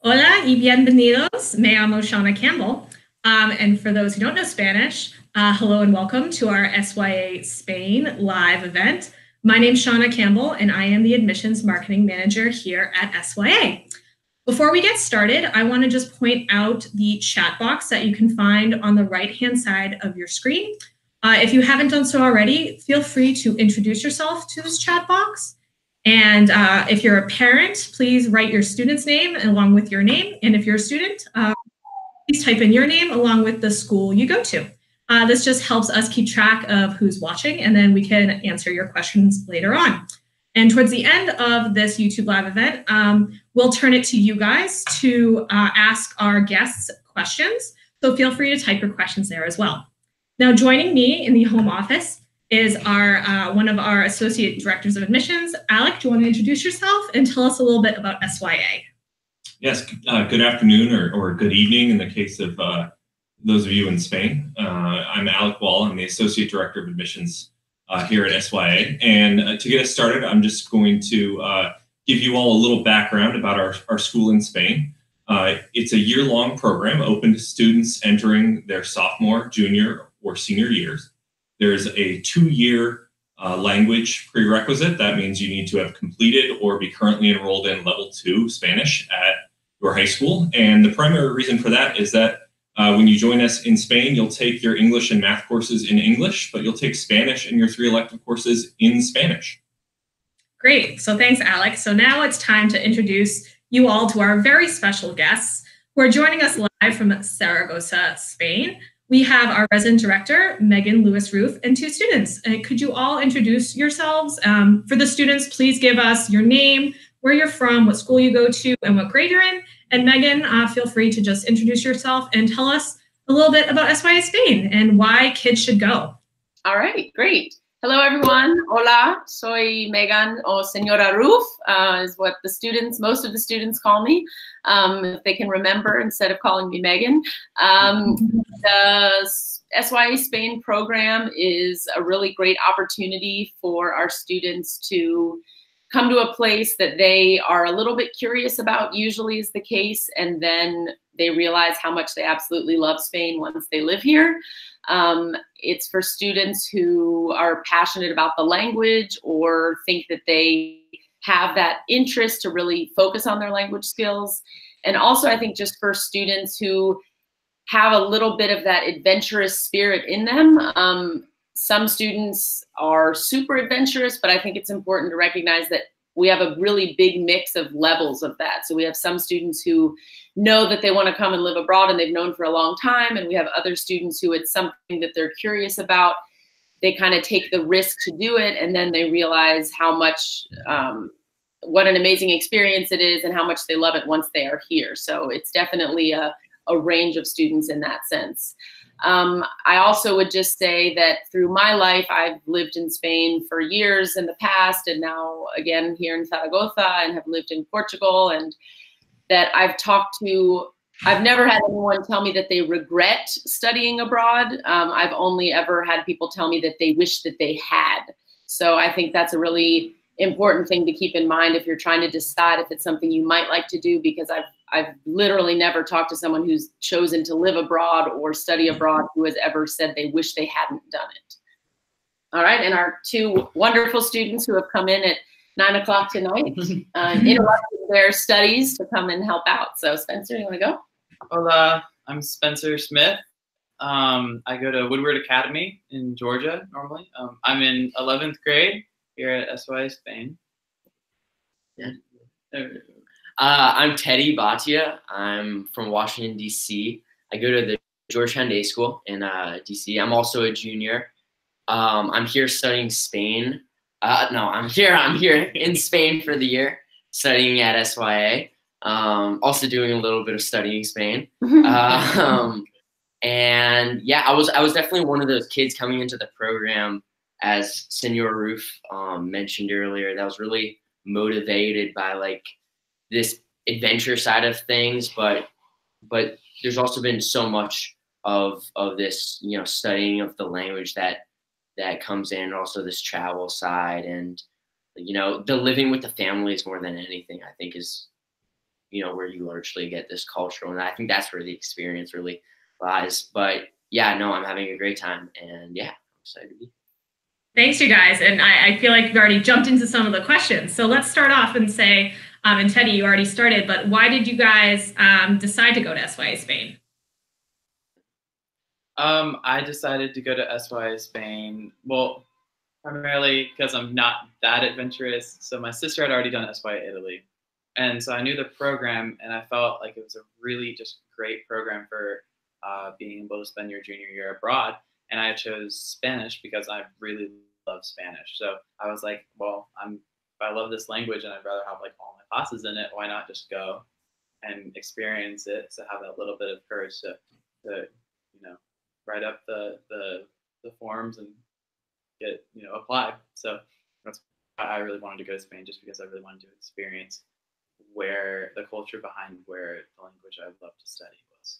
Hola y bienvenidos. Me llamo Shauna Campbell. And for those who don't know Spanish, hello and welcome to our SYA Spain live event. My name is Shauna Campbell, and I am the Admissions Marketing Manager here at SYA. Before we get started, I want to just point out the chat box that you can find on the right-hand side of your screen. If you haven't done so already, feel free to introduce yourself to this chat box. And if you're a parent, please write your student's name along with your name. And if you're a student, please type in your name along with the school you go to. This just helps us keep track of who's watching, and then we can answer your questions later on. And towards the end of this YouTube Live event, we'll turn it to you guys to ask our guests questions. So feel free to type your questions there as well. Now, joining me in the home office is one of our Associate Directors of Admissions. Alec, do you want to introduce yourself and tell us a little bit about SYA? Yes, good afternoon or good evening in the case of those of you in Spain. I'm Alec Wall. I'm the Associate Director of Admissions here at SYA. And to get us started, I'm just going to give you all a little background about our school in Spain. It's a year-long program open to students entering their sophomore, junior, or senior years. There's a 2-year language prerequisite. That means you need to have completed or be currently enrolled in level 2 Spanish at your high school. And the primary reason for that is that when you join us in Spain, you'll take your English and math courses in English, but you'll take Spanish and your 3 elective courses in Spanish. Great. So thanks, Alec. So now it's time to introduce you all to our very special guests who are joining us live from Zaragoza, Spain. We have our resident director, Meghan Lewis-Roof, and 2 students. Could you all introduce yourselves? For the students, please give us your name, where you're from, what school you go to, and what grade you're in. And Meghan, feel free to just introduce yourself and tell us a little bit about SYA Spain and why kids should go. All right, great. Hello, everyone. Hola, soy Meghan, o Señora Roof, is what most of the students call me, if they can remember instead of calling me Meghan. The SYA Spain program is a really great opportunity for our students to come to a place that they are a little bit curious about, usually is the case, and then they realize how much they absolutely love Spain once they live here. It's for students who are passionate about the language or think that they have that interest to really focus on their language skills. And also, I think just for students who have a little bit of that adventurous spirit in them. Some students are super adventurous, but I think it's important to recognize that we have a really big mix of levels of that. So we have some students who know that they want to come and live abroad and they've known for a long time. And we have other students who it's something that they're curious about. They kind of take the risk to do it, and then they realize how much, what an amazing experience it is and how much they love it once they are here. So it's definitely a range of students in that sense. I also would just say that through my life, I've lived in Spain for years in the past, and now again here in Zaragoza, and have lived in Portugal, and that I've never had anyone tell me that they regret studying abroad. I've only ever had people tell me that they wish that they had. So I think that's a really important thing to keep in mind if you're trying to decide if it's something you might like to do, because I've literally never talked to someone who's chosen to live abroad or study abroad who has ever said they wish they hadn't done it. All right, and our 2 wonderful students who have come in at 9 o'clock tonight, interrupted their studies to come and help out. So Spencer, you wanna go? Hola, I'm Spencer Smith. I go to Woodward Academy in Georgia normally. I'm in 11th grade here at SYA Spain. Yeah. I'm Teddy Bhatia. I'm from Washington, D.C. I go to the Georgetown Day School in D.C. I'm also a junior. I'm here studying Spain. No, I'm here in Spain for the year, studying at SYA. Also doing a little bit of studying Spain. And yeah, I was definitely one of those kids coming into the program, as Senor Roof mentioned earlier, that was really motivated by like this adventure side of things, but there's also been so much of this, you know, studying of the language that comes in, also this travel side, and you know, the living with the families more than anything, I think is where you largely get this cultural, and I think that's where the experience really lies. But yeah, no, I'm having a great time, and yeah, I'm excited to be here. Thanks, you guys. And I feel like you've already jumped into some of the questions. So let's start off and say, and Teddy, you already started, but why did you guys decide to go to SYA Spain? I decided to go to SYA Spain, well, primarily because I'm not that adventurous. So my sister had already done SYA Italy. And so I knew the program, and I felt like it was a really just great program for being able to spend your junior year abroad. And I chose Spanish because I really love Spanish. So I was like, well, if I love this language and I'd rather have like all my classes in it, why not just go and experience it? So have that little bit of courage to write up the forms and get apply. So that's why I really wanted to go to Spain, just because I really wanted to experience where the culture behind where the language I love to study was.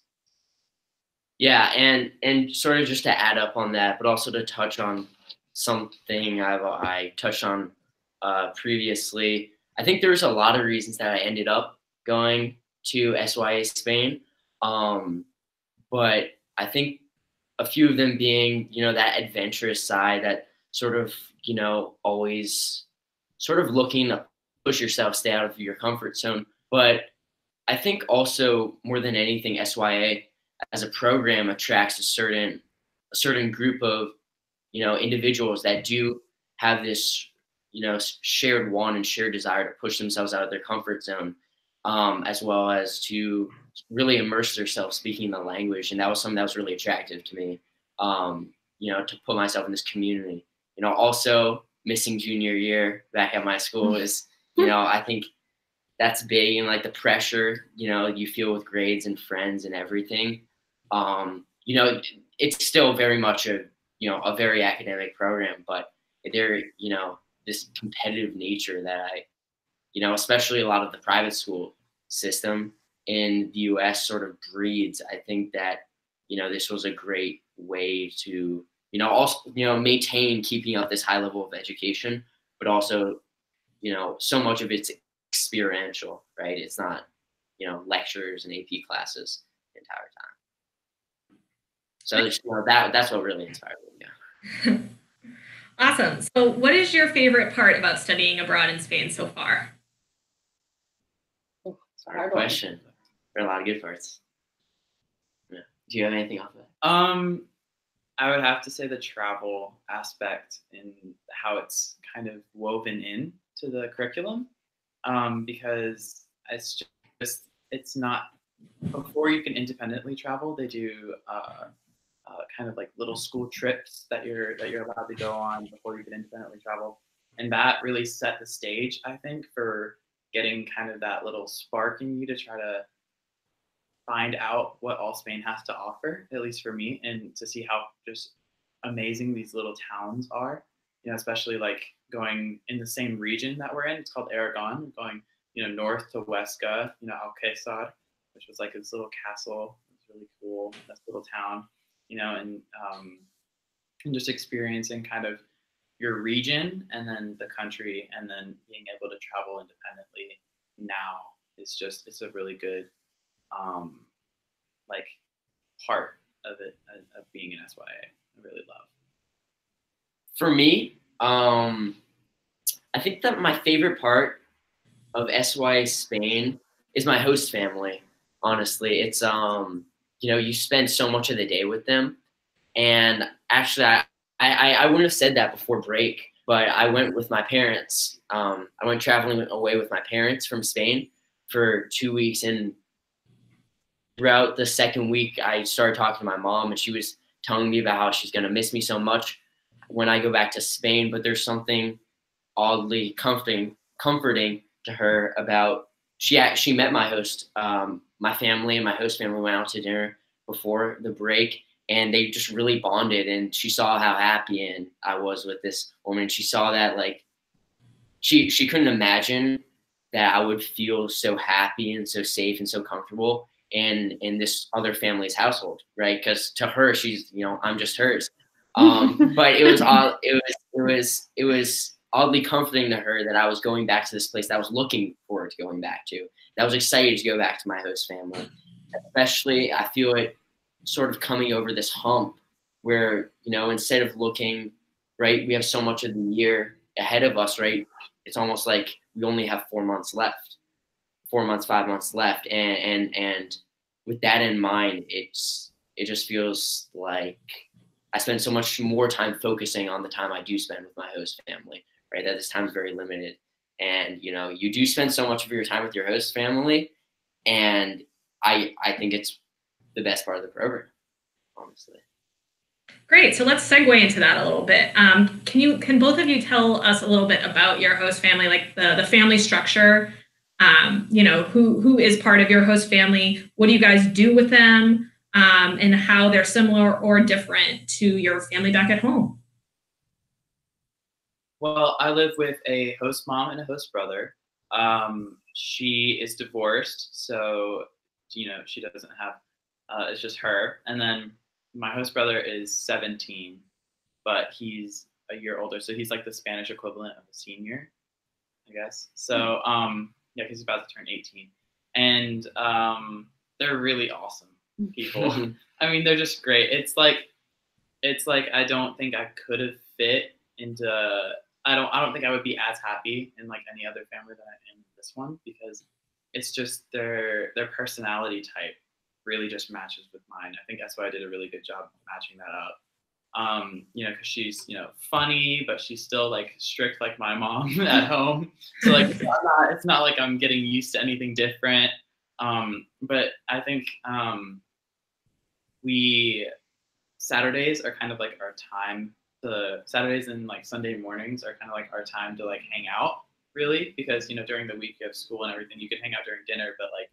Yeah, and sort of just to add up on that, but also to touch on something I touched on previously. I think there's a lot of reasons that I ended up going to SYA Spain, but I think a few of them being, that adventurous side, that sort of, always sort of looking to push yourself, stay out of your comfort zone. But I think also more than anything, SYA as a program attracts a certain group of, individuals that do have this, shared want and shared desire to push themselves out of their comfort zone, as well as to really immerse themselves speaking the language. And that was something that was really attractive to me, to put myself in this community. Also missing junior year back at my school is, I think that's big, and like the pressure, you feel with grades and friends and everything. It's still very much a very academic program, but there, this competitive nature that especially a lot of the private school system in the US sort of breeds. I think that, this was a great way to, also, maintain keeping up this high level of education, but also, so much of it's experiential, right? It's not, lectures and AP classes the entire time. So just, that's what really inspired me. Yeah. Awesome. So what is your favorite part about studying abroad in Spain so far? Hard question. There are a lot of good parts. Yeah. Do you have anything off of that? I would have to say the travel aspect and how it's kind of woven in to the curriculum, because it's not, before you can independently travel, they do kind of like little school trips that you're allowed to go on before you can independently travel, and that really set the stage, I think, for getting kind of that little spark in you to try to find out what all Spain has to offer, at least for me, and to see how just amazing these little towns are, especially like going in the same region that we're in. It's called Aragon, going, north to Huesca, Alcázar, which was like this little castle. It's really cool, this little town, and just experiencing kind of your region and then the country, and then being able to travel independently now it's a really good like part of it, of being in SYA. I really love. For me, I think that my favorite part of SYA Spain is my host family. Honestly, it's you spend so much of the day with them, and actually, I wouldn't have said that before break, but I went with my parents. I went traveling away with my parents from Spain for 2 weeks, and throughout the second week, I started talking to my mom, and she was telling me about how she's going to miss me so much when I go back to Spain. But there's something oddly comforting to her about, she met my host, my family, and my host family went out to dinner before the break, and they just really bonded, and she saw how happy and I was with this woman. She saw that, like, she couldn't imagine that I would feel so happy and so safe and so comfortable in this other family's household, right? Because to her, she's, I'm just hers. But it was all, it was oddly comforting to her that I was going back to this place that I was looking forward to going back to. That I was excited to go back to my host family. Especially, I feel it sort of coming over this hump where, you know, instead of looking, right, we have so much of the year ahead of us, right? It's almost like we only have 4 months left, 4 months, 5 months left. And with that in mind, it just feels like I spend so much more time focusing on the time I do spend with my host family, right? That this time is very limited. And, you know, you do spend so much of your time with your host family. And I think it's the best part of the program, honestly. Great. So let's segue into that a little bit. Can both of you tell us a little bit about your host family, like the family structure? You know, who is part of your host family? What do you guys do with them? And how they're similar or different to your family back at home? Well, I live with a host mom and a host brother. She is divorced, so, you know, she doesn't have, it's just her. And then my host brother is 17, but he's a year older. So he's like the Spanish equivalent of a senior, I guess. So, yeah, he's about to turn 18. And they're really awesome people. I mean, they're just great. It's like I don't think I could have fit into, I don't think I would be as happy in like any other family that I am in this one, because it's just their personality type really just matches with mine. I think that's why I did a really good job matching that up. You know, because she's, you know, funny, but she's still like strict like my mom at home. So like it's not like I'm getting used to anything different. But I think Saturdays are kind of like our time. The Saturdays and like Sunday mornings are kind of like our time to like hang out, really, because, you know, during the week you have school and everything. You can hang out during dinner, but like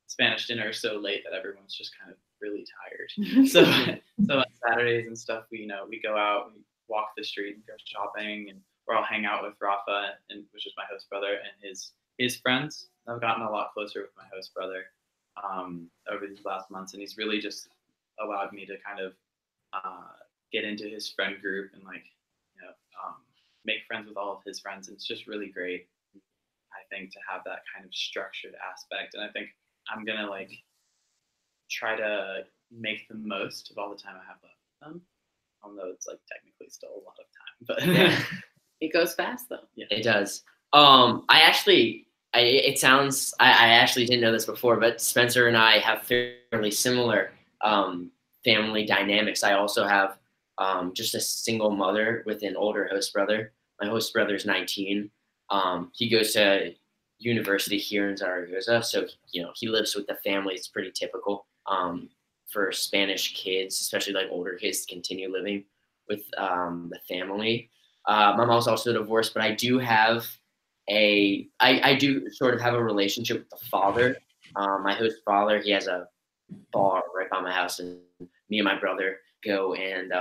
Spanish dinner is so late that everyone's just kind of really tired. So on Saturdays and stuff, we go out, we walk the street and go shopping, or I'll hang out with Rafa, which is my host brother, and his friends. I've gotten a lot closer with my host brother over these last months, and he's really just allowed me to kind of get into his friend group and like, you know, make friends with all of his friends. And it's just really great, I think, to have that kind of structured aspect. And I think I'm gonna like try to make the most of all the time I have left with them, although it's like technically still a lot of time. But yeah. It goes fast though. Yeah, it does. I actually didn't know this before, but Spencer and I have fairly similar family dynamics. I also have just a single mother with an older host brother. My host brother is 19. He goes to university here in Zaragoza, so, you know, he lives with the family. It's pretty typical for Spanish kids, especially like older kids, to continue living with the family. My mom's also divorced, but I do sort of have a relationship with the father. My host father, he has a bar right by my house, and me and my brother go and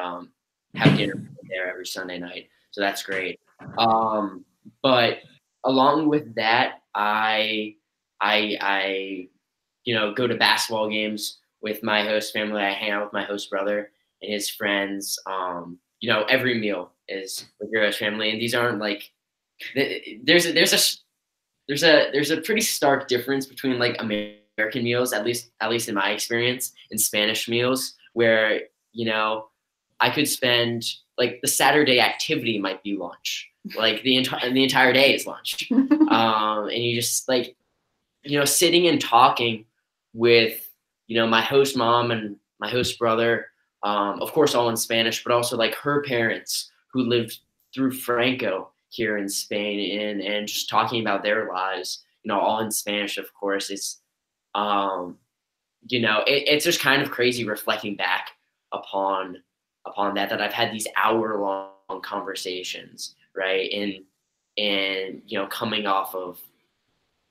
have dinner there every Sunday night. So that's great. But along with that, I you know, go to basketball games with my host family. I hang out with my host brother and his friends. You know, every meal is with your host family, and these aren't like, there's a pretty stark difference between like American meals, at least in my experience, and Spanish meals, where, you know, I could spend like the Saturday activity might be lunch, like the entire day is lunch, and you just like, you know, sitting and talking with, you know, my host mom and my host brother, of course all in Spanish, but also like her parents who lived through Franco here in Spain, and just talking about their lives, you know, all in Spanish, of course. It's you know, it's just kind of crazy reflecting back upon that I've had these hour-long conversations, right? And you know, coming off of,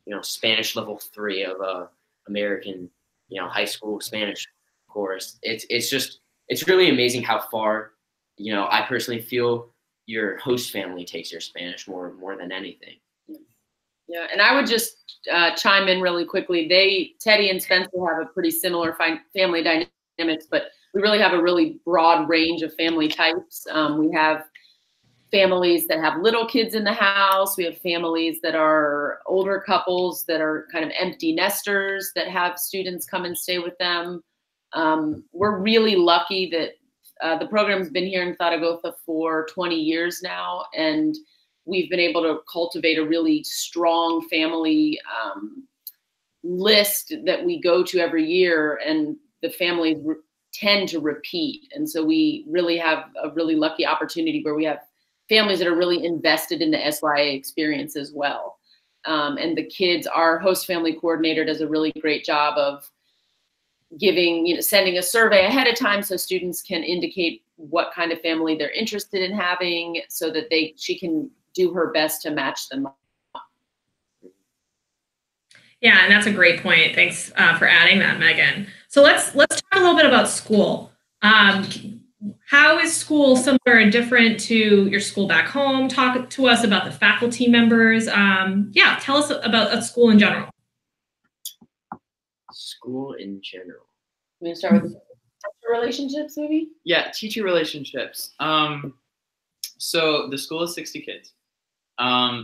you know, Spanish level 3 of a American, you know, high school Spanish course. It's really amazing how far, you know, I personally feel your host family takes your Spanish more than anything. Yeah, and I would just chime in really quickly. Teddy and Spencer have a pretty similar family dynamics, but we really have a really broad range of family types. We have families that have little kids in the house. We have families that are older couples that are kind of empty nesters that have students come and stay with them. We're really lucky that the program's been here in Zaragoza for 20 years now, and we've been able to cultivate a really strong family list that we go to every year, and the families tend to repeat. And so we really have a really lucky opportunity where we have families that are really invested in the SYA experience as well. And the kids, our host family coordinator does a really great job of giving, sending a survey ahead of time so students can indicate what kind of family they're interested in having, so that she can do her best to match them up. Yeah, and that's a great point. Thanks for adding that, Megan. So let's talk a little bit about school. How is school similar and different to your school back home? Talk to us about the faculty members. Yeah, tell us about school in general. School in general. You want to start with teacher relationships, maybe? Yeah, teacher relationships. So the school is 60 kids.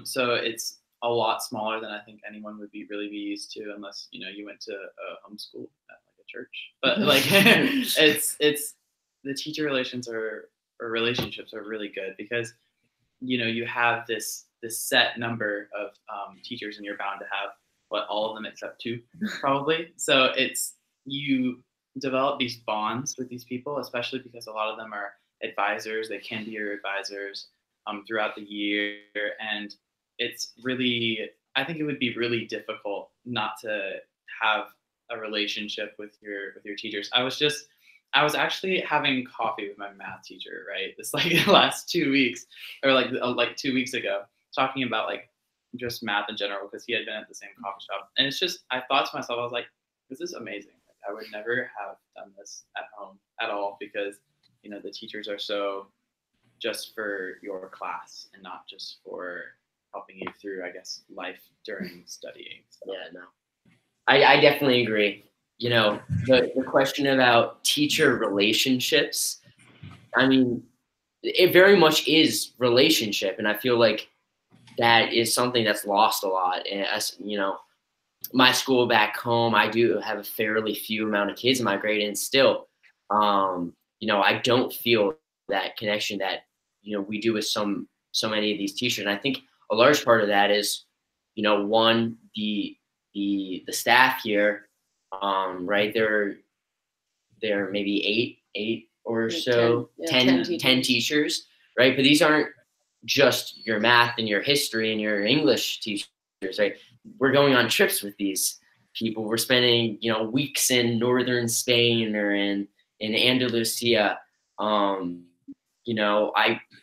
So it's a lot smaller than I think anyone would really be used to, unless you went to a homeschool at like a church. But like it's the teacher relationships are really good, because you have this set number of teachers, and you're bound to have all of them except 2 probably. So you develop these bonds with these people, especially because a lot of them are advisors. They can be your advisors throughout the year, and it's really, I think it would be really difficult not to have a relationship with your teachers. I was actually having coffee with my math teacher, right? This like last 2 weeks, or like 2 weeks ago, talking about like just math in general, because he had been at the same coffee shop. And it's just, I thought to myself, I was like, this is amazing. Like, I would never have done this at home at all, because the teachers are so just for your class and not just for helping you through, I guess, life during studying. So. Yeah, no, I definitely agree. The question about teacher relationships, I mean, it very much is relationship. And I feel like that is something that's lost a lot. And as my school back home, I do have a fairly few amount of kids in my grade, and still, I don't feel that connection that, we do with so many of these teachers. And I think a large part of that is, one, the staff here, right? There are maybe eight or so, 10 teachers, right? But these aren't just your math and your history and your English teachers, right? We're going on trips with these people. We're spending, weeks in northern Spain or in Andalusia.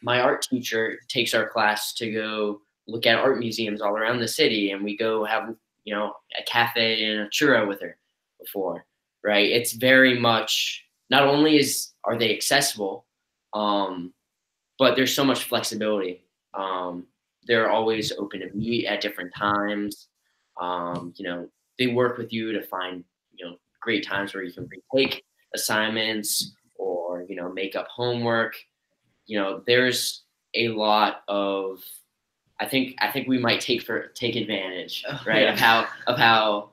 My art teacher takes our class to go look at art museums all around the city, and we go have, a cafe and a churro with her before, right? It's very much, not only are they accessible, but there's so much flexibility. They're always open to meet at different times. They work with you to find, great times where you can retake assignments or, make up homework. There's a lot of, I think we might take advantage, right? Yeah. of how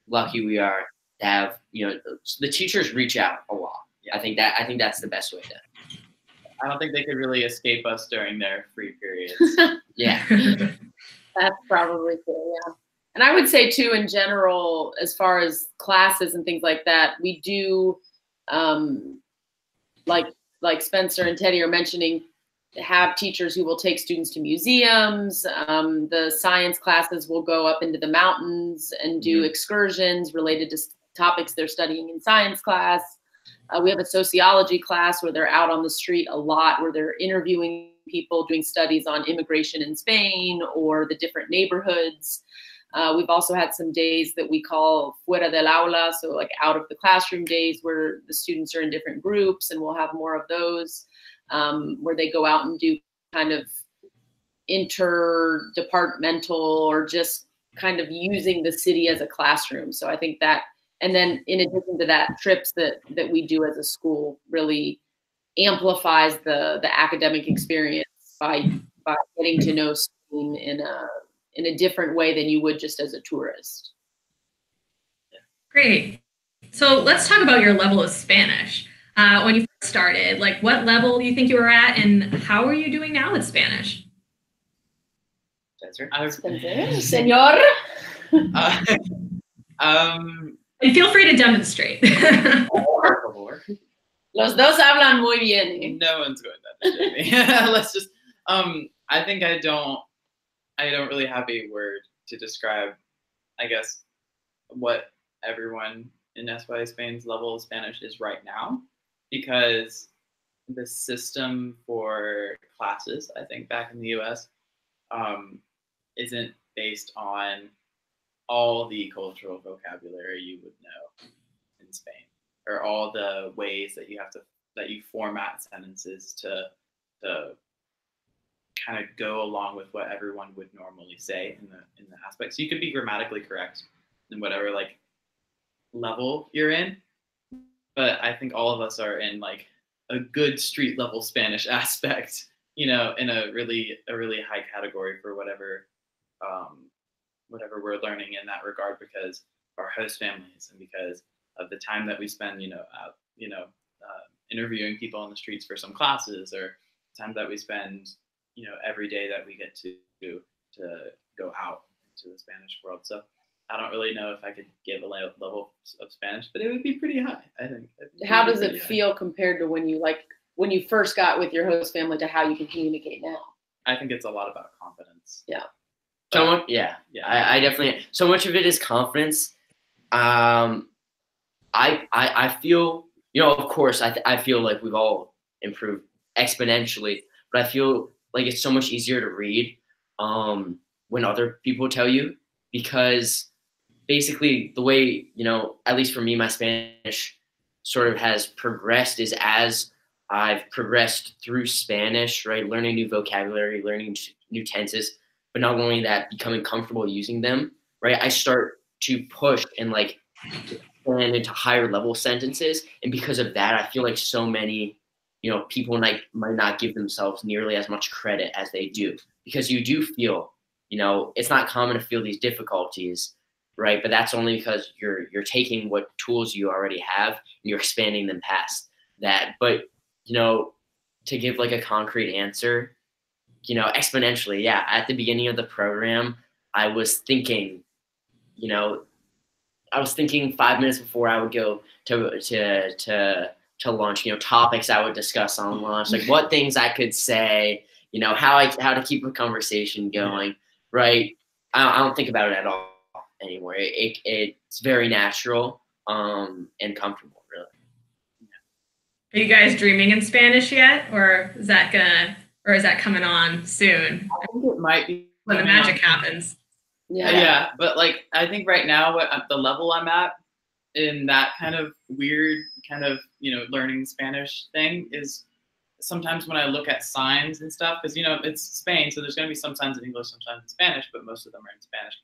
lucky we are to have, the teachers reach out a lot. Yeah. I think that's the best way to. I don't think they could really escape us during their free periods. Yeah. That's probably true, yeah. And I would say too, in general, as far as classes and things like that, we do, like Spencer and Teddy are mentioning, have teachers who will take students to museums. The science classes will go up into the mountains and do excursions related to topics they're studying in science class. We have a sociology class where they're out on the street a lot, where they're interviewing people, doing studies on immigration in Spain or the different neighborhoods. We've also had some days that we call fuera del aula, so like out of the classroom days, where the students are in different groups, and we'll have more of those, where they go out and do kind of interdepartmental or just kind of using the city as a classroom. So I think that, and then in addition to that, trips that we do as a school really amplifies the academic experience by getting to know Spain in a different way than you would just as a tourist. Great. So let's talk about your level of Spanish. When you first started, like what level do you think you were at, and how are you doing now with Spanish? Señor. And feel free to demonstrate. Los dos hablan muy bien. No one's going to me. Let's just. I think I don't really have a word to describe, I guess, what everyone in SYA Spain's level of Spanish is right now, because the system for classes, I think, back in the US, isn't based on all the cultural vocabulary you would know in Spain, or all the ways that you format sentences to kind of go along with what everyone would normally say in the aspects. You could be grammatically correct in whatever like level you're in, but I think all of us are in like a good street level Spanish aspect, in a really high category for whatever we're learning in that regard, because our host families and because of the time that we spend, interviewing people on the streets for some classes, or time that we spend, every day that we get to go out into the Spanish world. So I don't really know if I could give a level of Spanish, but it would be pretty high, I think. How does it feel compared to when you first got with your host family to how you can communicate now? I think it's a lot about confidence. Yeah. I definitely. So much of it is confidence. I feel, of course, I feel like we've all improved exponentially, but I feel like it's so much easier to read when other people tell you, because basically the way, at least for me, my Spanish sort of has progressed is as I've progressed through Spanish, right? Learning new vocabulary, learning new tenses, but not only that, becoming comfortable using them, right? I start to push and like expand into higher level sentences. And because of that, I feel like so many, people might not give themselves nearly as much credit as they do, because you do feel, it's not common to feel these difficulties, right? But that's only because you're taking what tools you already have and you're expanding them past that. But, to give like a concrete answer, exponentially, yeah. At the beginning of the program, I was thinking 5 minutes before I would go to lunch, topics I would discuss on lunch, like what things I could say, how to keep a conversation going, right? I don't think about it at all anymore. It's very natural and comfortable, really. Are you guys dreaming in Spanish yet, or is that coming on soon? I think it might be when the magic happens. Yeah, but like I think right now, at the level I'm at in that kind of weird kind of learning Spanish thing is sometimes when I look at signs and stuff, because it's Spain, so there's gonna be some signs in English, sometimes in Spanish, but most of them are in Spanish.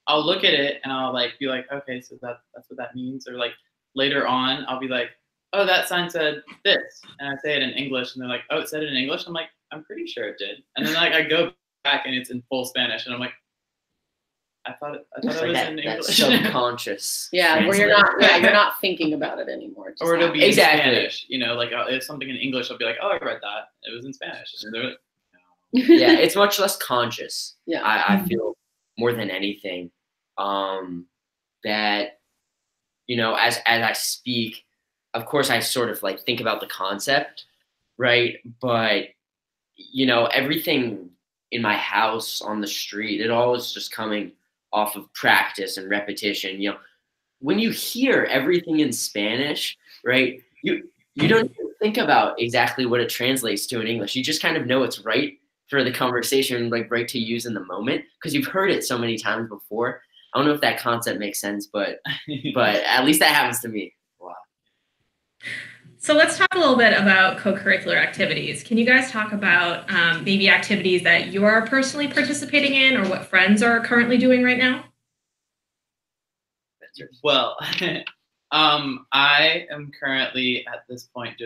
I'll look at it and I'll like be like, okay, so that's what that means, or like later on I'll be like, oh, that sign said this, and I say it in English, and they're like, oh, it said it in English. I'm like, I'm pretty sure it did, and then like I go back and it's in full Spanish, and I'm like, I thought it was in English. That's subconscious. Yeah, where you're not thinking about it anymore. Or it'll be in Spanish. Like if something in English, I'll be like, oh, I read that. It was in Spanish. And they're like, no. Yeah, it's much less conscious. Yeah, I feel more than anything that as I speak, of course I sort of like think about the concept, right? But everything in my house, on the street, it all is just coming off of practice and repetition. When you hear everything in Spanish, right, you don't even think about exactly what it translates to in English. You just kind of know it's right for the conversation, like right to use in the moment, because you've heard it so many times before. I don't know if that concept makes sense, but at least that happens to me. Wow. So let's talk a little bit about co-curricular activities. Can you guys talk about maybe activities that you are personally participating in, or what friends are currently doing right now? Well, I am currently at this point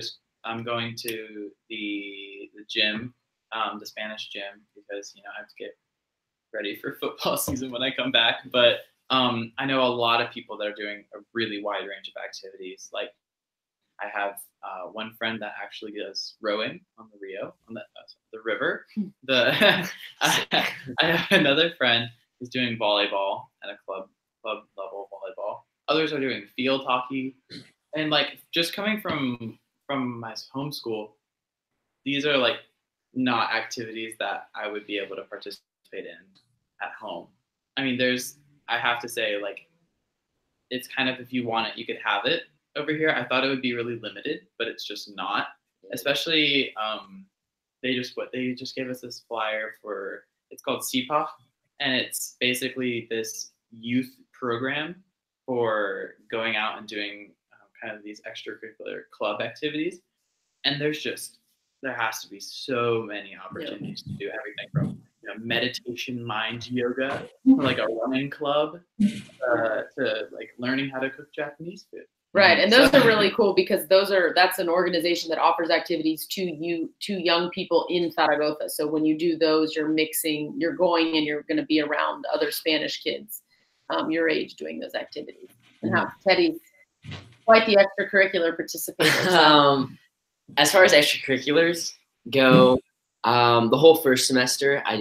I'm going to the gym the Spanish gym because, I have to get ready for football season when I come back. But I know a lot of people that are doing a really wide range of activities. Like I have one friend that actually does rowing on the Rio, on the river. I have another friend who's doing volleyball at a club level volleyball. Others are doing field hockey, and like just coming from my home school, these are like not activities that I would be able to participate in at home. I mean, I have to say, like, it's kind of, if you want it, you could have it over here. I thought it would be really limited, but it's just not. Especially, they just gave us this flyer for, it's called SYA, and it's basically this youth program for going out and doing kind of these extracurricular club activities. And there has to be so many opportunities to do everything from meditation, mind yoga, to like a running club, to like learning how to cook Japanese food. Right, and those are really cool because that's an organization that offers activities to young people in Zaragoza. So when you do those, you're going and you're going to be around other Spanish kids your age doing those activities. And how Teddy's quite the extracurricular participator. As far as extracurriculars go, the whole first semester I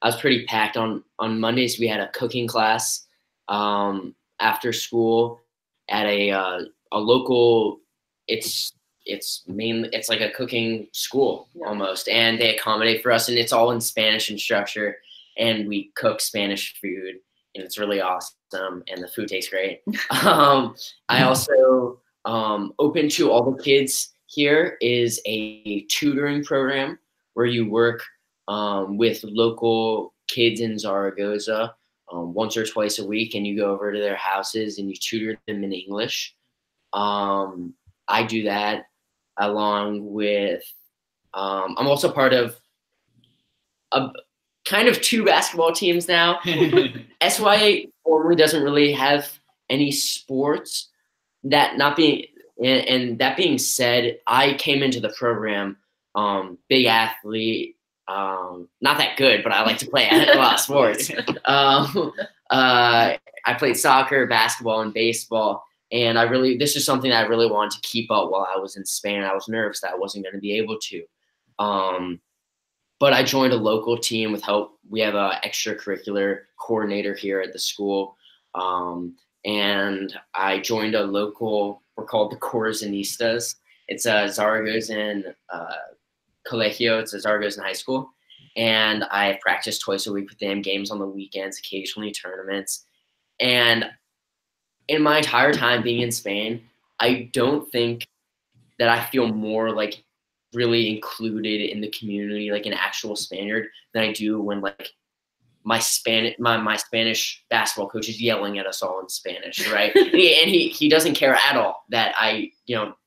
was pretty packed. On Mondays we had a cooking class after school at a local, it's like a cooking school almost, and they accommodate for us, and it's all in Spanish and structure, and we cook Spanish food, and it's really awesome, and the food tastes great. I also open to all the kids here is a tutoring program where you work with local kids in Zaragoza once or twice a week, and you go over to their houses and you tutor them in English. I do that along with, I'm also part of kind of 2 basketball teams now. SYA formerly doesn't really have any sports. That being said, I came into the program, big athlete, not that good, but I like to play a lot of sports. I played soccer, basketball, and baseball, and this is something that I really wanted to keep up while I was in Spain. I was nervous that I wasn't going to be able to. But I joined a local team with help. We have an extracurricular coordinator here at the school. And I joined a local, we're called the Corazonistas. It's a Zaragozan colegio. It's a Zaragozan high school. And I practice twice a week with them, games on the weekends, occasionally tournaments. And in my entire time being in Spain, I don't think that I feel more like really included in the community, like an actual Spaniard, than I do when like my Spanish basketball coach is yelling at us all in Spanish, right? and he doesn't care at all that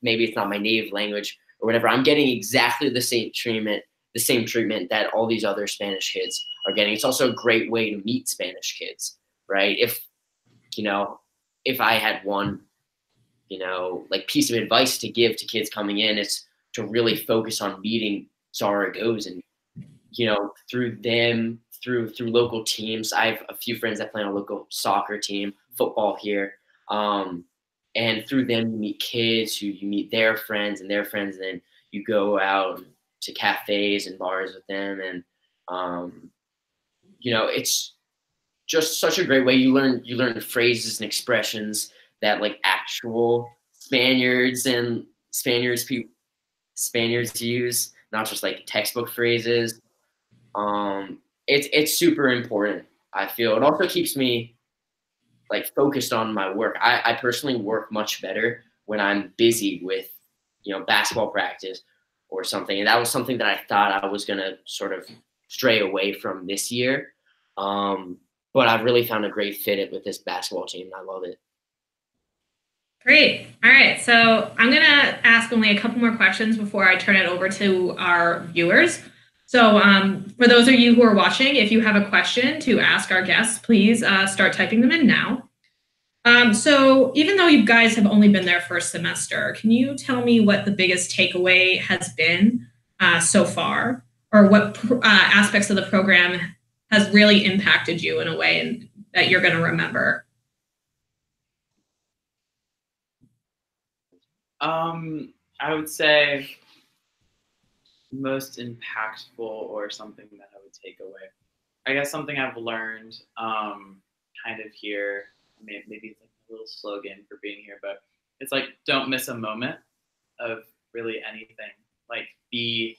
maybe it's not my native language or whatever. I'm getting exactly the same treatment that all these other Spanish kids are getting. It's also a great way to meet Spanish kids, right? If I had one, like piece of advice to give to kids coming in, it's to really focus on meeting Zaragozan, through them, through local teams. I have a few friends that play on a local soccer team, football here. And through them, you meet kids who you meet their friends, and then you go out to cafes and bars with them. And, it's just such a great way. You learn phrases and expressions that like actual Spaniards use, not just like textbook phrases. It's super important, I feel. It also keeps me like focused on my work. I personally work much better when I'm busy with, basketball practice or something. And that was something that I thought I was going to sort of stray away from this year. But I've really found a great fit with this basketball team, and I love it. Great. All right. So I'm going to ask only a couple more questions before I turn it over to our viewers. So for those of you who are watching, if you have a question to ask our guests, please start typing them in now. So even though you guys have only been there for a semester, can you tell me what the biggest takeaway has been so far? or what aspects of the program has really impacted you in a way and that you're going to remember? I would say most impactful or something that I would take away. I guess something I've learned kind of here, maybe it's like a little slogan for being here, but it's like, don't miss a moment of really anything. Like be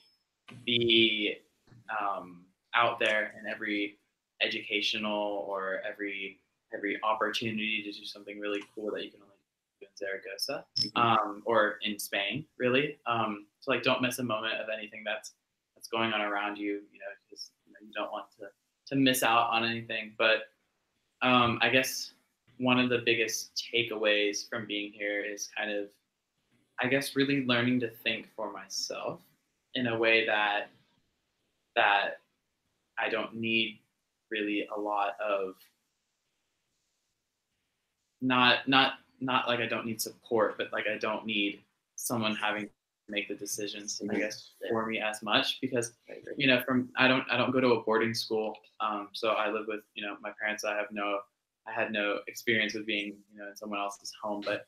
out there in every educational or every opportunity to do something really cool that you can only do in Zaragoza or in Spain, really. So like, don't miss a moment of anything that's going on around you, because you don't want to miss out on anything. But I guess one of the biggest takeaways from being here is kind of, I guess, really learning to think for myself in a way that I don't need really a lot of, not like I don't need support, but like I don't need someone having to make the decisions, I guess, for me as much, because I don't go to a boarding school, so I live with my parents. I had no experience with being in someone else's home, but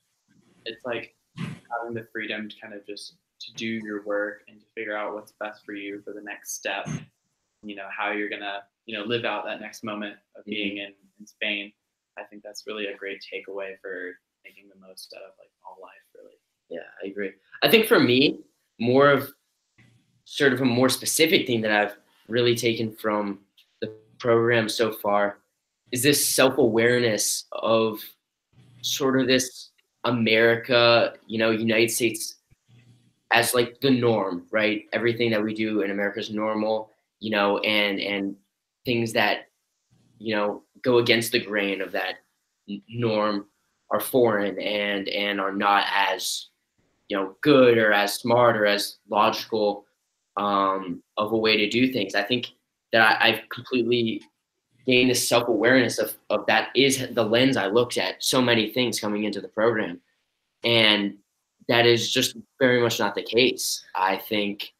it's like having the freedom to kind of just to do your work and to figure out what's best for you for the next step, how you're gonna live out that next moment of being in Spain. I think that's really a great takeaway for making the most out of like all life, really. Yeah, I agree. I think for me, more of sort of a more specific thing that I've really taken from the program so far is this self-awareness of sort of this America, United States as like the norm, right? Everything that we do in America is normal, and things that, go against the grain of that norm are foreign and are not as, good or as smart or as logical of a way to do things. I think that I've completely gained this self-awareness of that is the lens I looked at so many things coming into the program. And that is just very much not the case. I think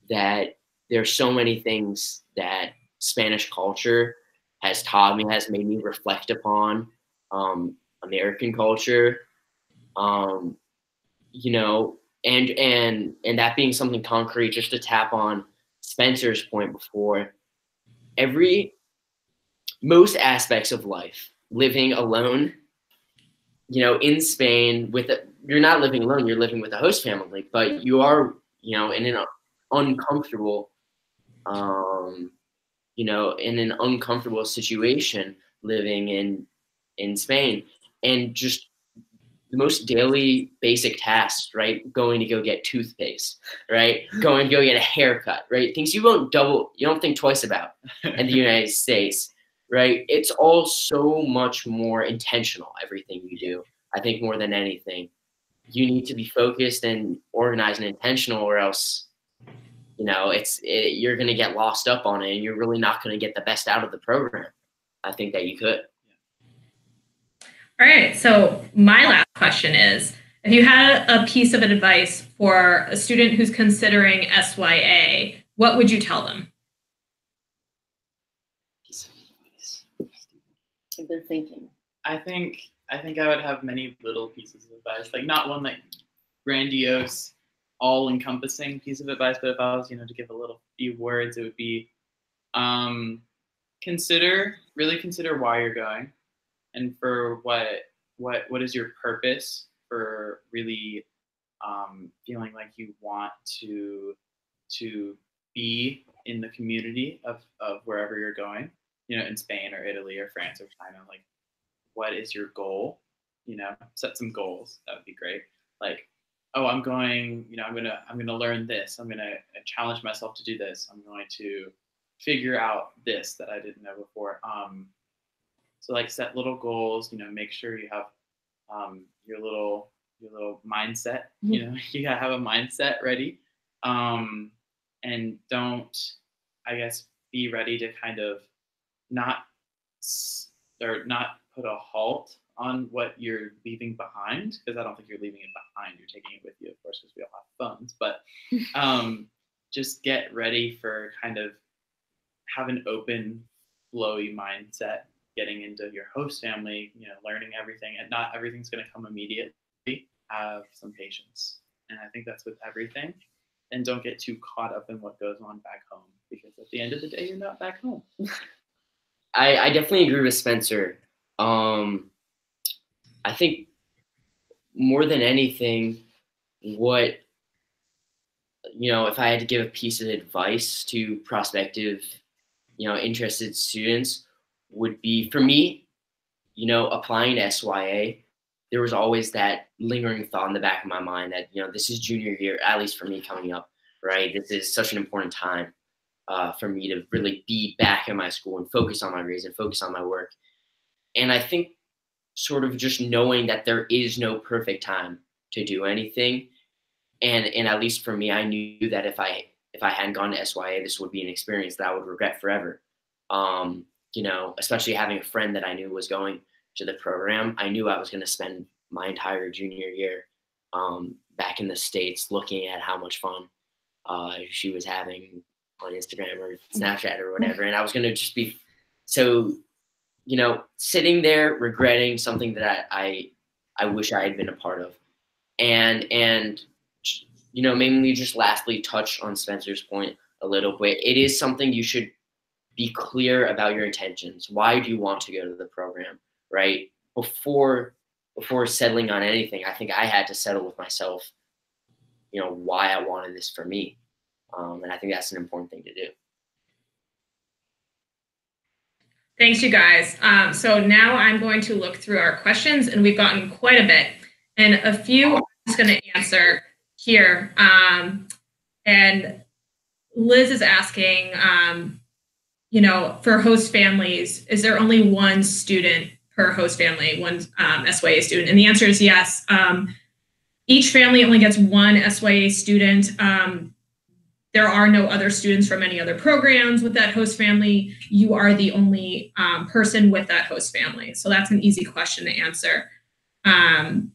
that there's so many things that Spanish culture has taught me, has made me reflect upon American culture, and that being something concrete, just to tap on Spencer's point before, most aspects of life, living alone, in Spain you're not living alone, you're living with a host family, but you are, in an uncomfortable, in an uncomfortable situation living in Spain, and just the most daily basic tasks, right? Going to go get toothpaste, right? Going to go get a haircut, right? Things you don't think twice about in the United States, right? It's all so much more intentional, everything you do. I think more than anything, you need to be focused and organized and intentional, or else, you're going to get lost up on it and you're really not going to get the best out of the program. I think that you could. All right. So my last question is, if you had a piece of advice for a student who's considering SYA, what would you tell them? I've been thinking. I think I would have many little pieces of advice, like not one like grandiose, all-encompassing piece of advice, but if I was, to give a little few words, it would be really consider why you're going, and for what is your purpose for really feeling like you want to be in the community of wherever you're going, in Spain or Italy or France or China. Like, what is your goal? Set some goals. That would be great. Like, oh, I'm going, I'm gonna learn this. I'm gonna challenge myself to do this. I'm going to figure out this that I didn't know before. So like, set little goals. Make sure you have your little mindset. You gotta have a mindset ready, and don't, I guess, be ready to kind of not put a halt on what you're leaving behind, because I don't think you're leaving it behind. You're taking it with you, of course, because we all have phones. But just get ready for kind of have an open, flowy mindset getting into your host family, learning everything, and not everything's going to come immediately. Have some patience. And I think that's with everything. And don't get too caught up in what goes on back home, because at the end of the day, you're not back home. I definitely agree with Spencer. I think more than anything, what, if I had to give a piece of advice to prospective, interested students, would be, for me, applying to SYA, there was always that lingering thought in the back of my mind that, this is junior year, at least for me coming up, right? This is such an important time for me to really be back in my school and focus on my grades and focus on my work. And I think sort of just knowing that there is no perfect time to do anything. And at least for me, I knew that if I hadn't gone to SYA, this would be an experience that I would regret forever. Especially having a friend that I knew was going to the program. I knew I was going to spend my entire junior year back in the States looking at how much fun she was having on Instagram or Snapchat or whatever. And I was going to just be so, sitting there regretting something that I wish I had been a part of. And mainly just lastly touch on Spencer's point a little bit. It is something you should be clear about your intentions. Why do you want to go to the program, right? Before settling on anything, I think I had to settle with myself, why I wanted this for me. And I think that's an important thing to do. Thanks, you guys. So now I'm going to look through our questions, and we've gotten quite a bit. And a few I'm just going to answer here. And Liz is asking, for host families, is there only one student per host family, one SYA student? And the answer is yes. Each family only gets one SYA student. There are no other students from any other programs with that host family. You are the only person with that host family. So that's an easy question to answer. And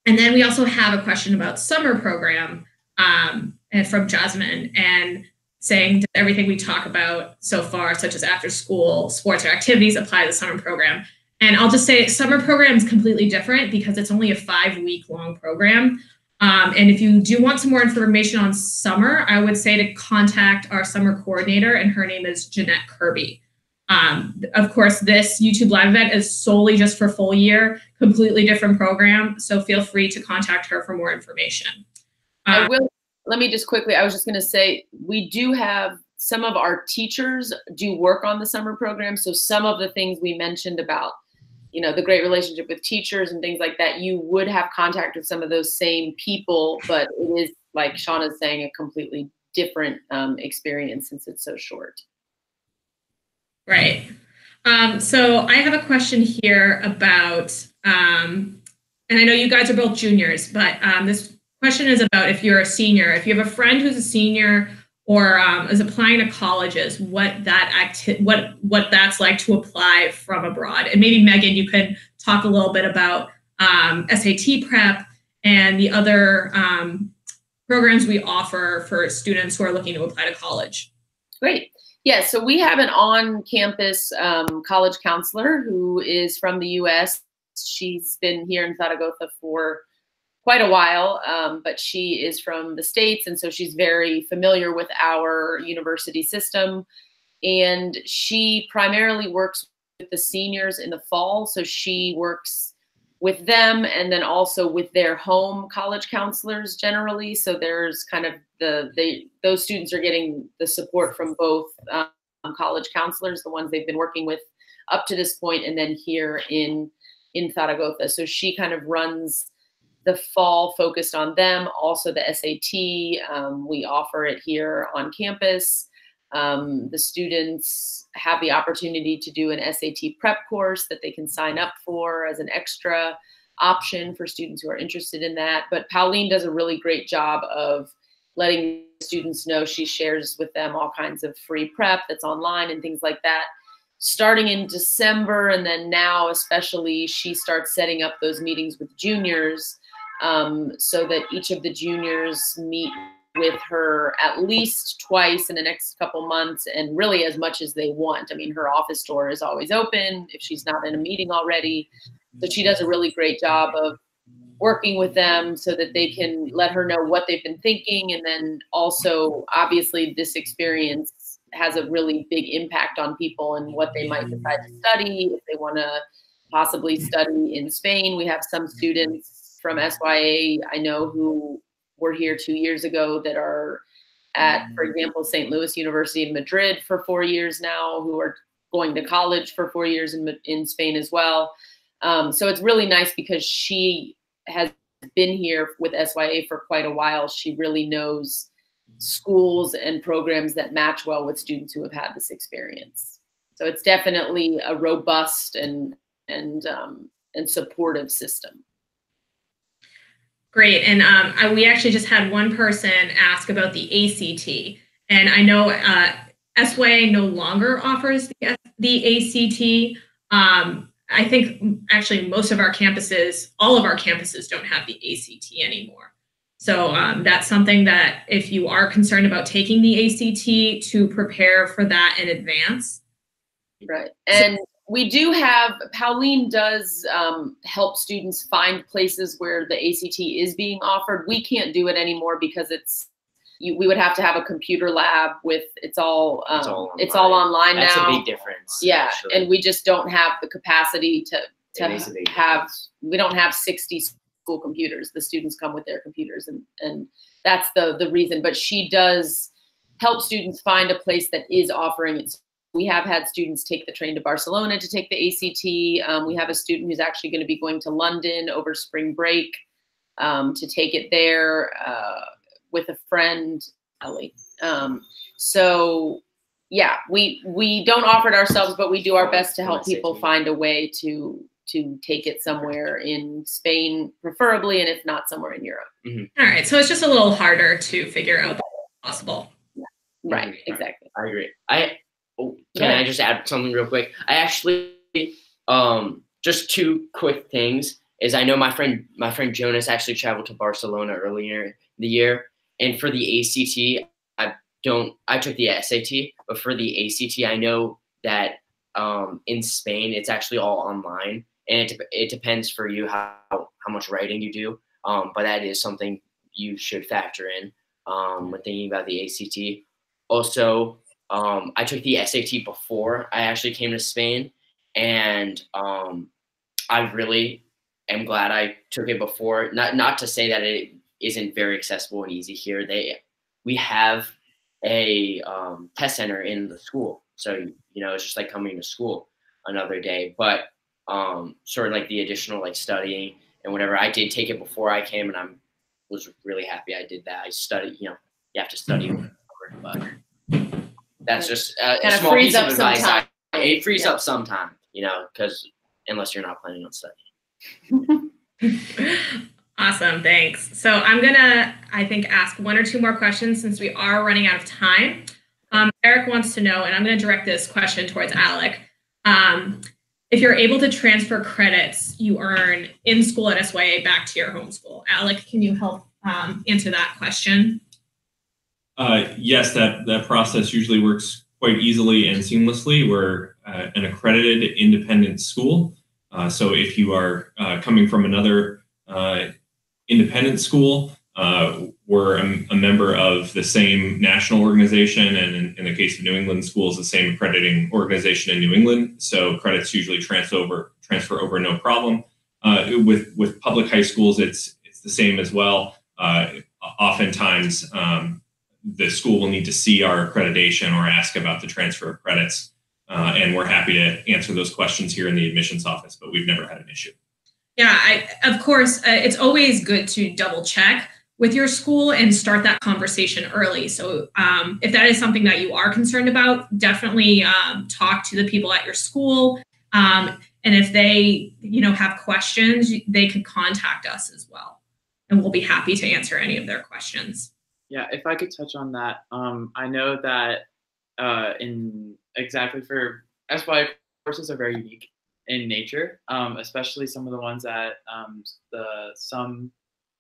then we also have a question about summer program and from Jasmine, and saying, did everything we talk about so far, such as after school sports or activities, apply to the summer program? And I'll just say summer program is completely different because it's only a 5-week long program. And if you do want some more information on summer, I would say to contact our summer coordinator, and her name is Jeanette Kirby. Of course, this YouTube live event is solely just for full year, completely different program. So feel free to contact her for more information. Let me just quickly, I was just going to say, we do have some of our teachers do work on the summer program. So some of the things we mentioned about, the great relationship with teachers and things like that, you would have contact with some of those same people, but it is, like Shauna's saying, a completely different experience since it's so short. Right. So I have a question here about, and I know you guys are both juniors, but this question is about if you're a senior, if you have a friend who's a senior or is applying to colleges, what that's like to apply from abroad. And maybe Megan, you could talk a little bit about SAT prep and the other programs we offer for students who are looking to apply to college. Great. Yeah, so we have an on-campus college counselor who is from the U.S. She's been here in Zaragoza for quite a while, but she is from the States, and so she's very familiar with our university system. And she primarily works with the seniors in the fall, so she works with them and then also with their home college counselors generally. So there's kind of those students are getting the support from both college counselors, the ones they've been working with up to this point, and then here in Zaragoza. So she kind of runs the fall focused on them, also the SAT. We offer it here on campus. The students have the opportunity to do an SAT prep course that they can sign up for as an extra option for students who are interested in that. But Pauline does a really great job of letting students know. She shares with them all kinds of free prep that's online and things like that. Starting in December, and then now especially, she starts setting up those meetings with juniors so that each of the juniors meet with her at least twice in the next couple months, and really as much as they want. I mean, her office door is always open if she's not in a meeting already. So she does a really great job of working with them so that they can let her know what they've been thinking. And then also, obviously, this experience has a really big impact on people and what they might decide to study. If they want to possibly study in Spain, we have some students from SYA I know who were here 2 years ago that are at, for example, St. Louis University in Madrid for 4 years now, who are going to college for 4 years in Spain as well. So it's really nice because she has been here with SYA for quite a while. She really knows schools and programs that match well with students who have had this experience. So it's definitely a robust and supportive system. Great. And we actually just had one person ask about the ACT. And I know SYA no longer offers the ACT. I think actually most of our campuses, all of our campuses don't have the ACT anymore. So that's something that if you are concerned about taking the ACT, to prepare for that in advance. Right. And we do have, Pauline does help students find places where the ACT is being offered. We can't do it anymore because we would have to have a computer lab with, it's all online now. That's a big difference. Yeah. Actually. And we just don't have the capacity to have, we don't have 60 school computers. The students come with their computers, and that's the reason. But she does help students find a place that is offering it. We have had students take the train to Barcelona to take the ACT. We have a student who's actually going to be going to London over spring break to take it there with a friend, Ellie. So yeah, we don't offer it ourselves, but we do our best to help people find a way to take it somewhere in Spain, preferably, and if not, somewhere in Europe. Mm-hmm. All right, so it's just a little harder to figure out what's possible. Yeah. Right, exactly. I agree. Can I just add something real quick? I actually, just two quick things is I know my friend Jonas actually traveled to Barcelona earlier in the year, and for the ACT, I took the SAT, but for the ACT, I know that in Spain it's actually all online, and it depends for you how much writing you do, but that is something you should factor in when thinking about the ACT. Also, I took the SAT before I actually came to Spain, and I really am glad I took it before. Not to say that it isn't very accessible and easy here. We have a test center in the school, so it's just like coming to school another day. But sort of like the additional like studying and whatever, I did take it before I came, and I was really happy I did that. I studied. You have to study, but that's just a small piece of advice. It frees up some time, because unless you're not planning on studying. Awesome, thanks. So I'm gonna, I think, ask one or two more questions since we are running out of time. Eric wants to know, and I'm gonna direct this question towards Alec. If you're able to transfer credits you earn in school at SYA back to your home school. Alec, can you help answer that question? Yes, that process usually works quite easily and seamlessly. We're an accredited independent school. So if you are coming from another independent school, we're a member of the same national organization, and in the case of New England schools, the same accrediting organization in New England. So credits usually transfer over no problem. With public high schools, it's the same as well. Oftentimes, the school will need to see our accreditation or ask about the transfer of credits. And we're happy to answer those questions here in the admissions office, but we've never had an issue. Yeah, of course, it's always good to double check with your school and start that conversation early. So if that is something that you are concerned about, definitely talk to the people at your school. And if they, have questions, they could contact us as well. And we'll be happy to answer any of their questions. Yeah, if I could touch on that, I know that exactly for SYA courses are very unique in nature, especially some of the ones that some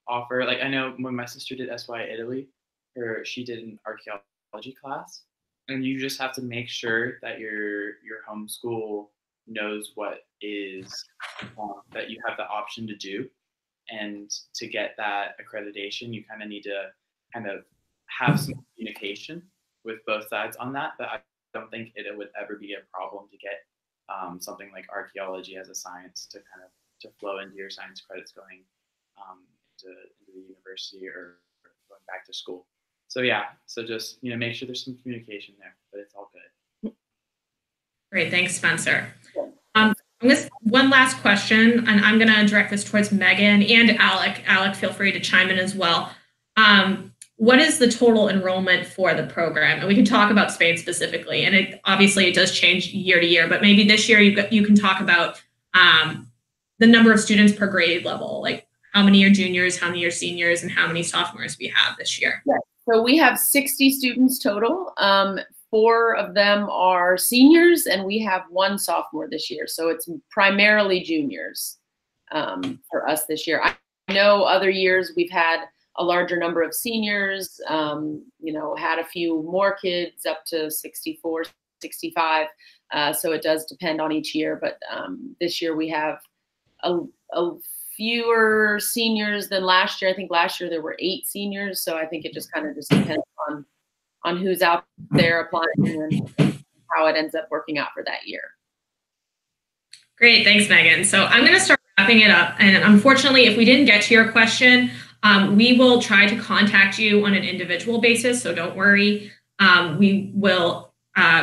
offer. Like I know when my sister did SYA Italy, she did an archaeology class, and you just have to make sure that your home school knows what is that you have the option to do. And to get that accreditation, you kind of need to kind of have some communication with both sides on that. But I don't think it would ever be a problem to get something like archaeology as a science to kind of to flow into your science credits going into the university or going back to school. So yeah, so just make sure there's some communication there, but it's all good. Great, thanks, Spencer. One last question, and I'm going to direct this towards Meghan and Alec. Alec, feel free to chime in as well. What is the total enrollment for the program? And we can talk about Spain specifically, and obviously it does change year to year, but maybe this year you can talk about the number of students per grade level, like how many are juniors, how many are seniors, and how many sophomores we have this year. Yeah. So we have 60 students total. 4 of them are seniors, and we have 1 sophomore this year. So it's primarily juniors for us this year. I know other years we've had a larger number of seniors, had a few more kids up to 64, 65. So it does depend on each year. But this year we have a fewer seniors than last year. I think last year there were 8 seniors. So I think it just kind of depends on who's out there applying and how it ends up working out for that year. Great, thanks, Meghan. So I'm going to start wrapping it up. And unfortunately, if we didn't get to your question, we will try to contact you on an individual basis. So don't worry. We will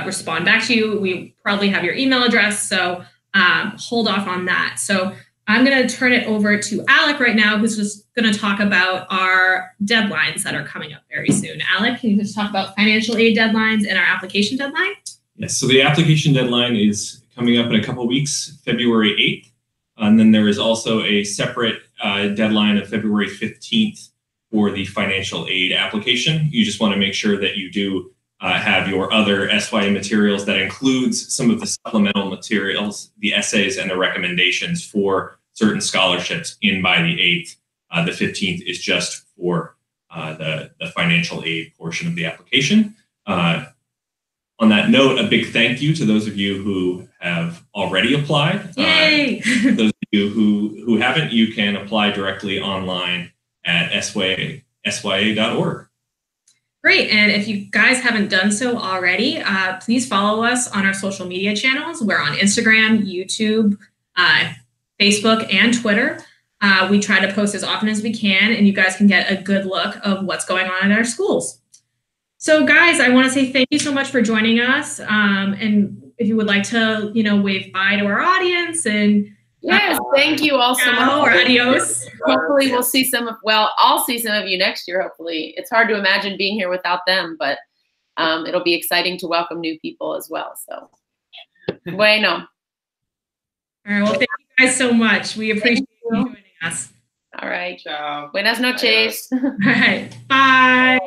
respond back to you. We probably have your email address. So hold off on that. So I'm going to turn it over to Alec right now, who's just going to talk about our deadlines that are coming up very soon. Alec, can you just talk about financial aid deadlines and our application deadline? Yes, so the application deadline is coming up in a couple of weeks, February 8th. And then there is also a separate deadline of February 15th for the financial aid application. You just want to make sure that you do have your other SYA materials that includes some of the supplemental materials, the essays, and the recommendations for certain scholarships in by the 8th. The 15th is just for the financial aid portion of the application. On that note, a big thank you to those of you who have already applied. Yay! Those of you who haven't, you can apply directly online at SYA.org. Great. And if you guys haven't done so already, please follow us on our social media channels. We're on Instagram, YouTube, Facebook, and Twitter. We try to post as often as we can, and you guys can get a good look of what's going on in our schools. So guys, I want to say thank you so much for joining us. And if you would like to, wave bye to our audience and yes, thank you all so much. Or adios. Hopefully we'll see I'll see some of you next year, hopefully. It's hard to imagine being here without them, but it'll be exciting to welcome new people as well. So, bueno. All right, well, thank you guys so much. We appreciate you joining us. All right. Ciao. Buenas noches. All right, bye.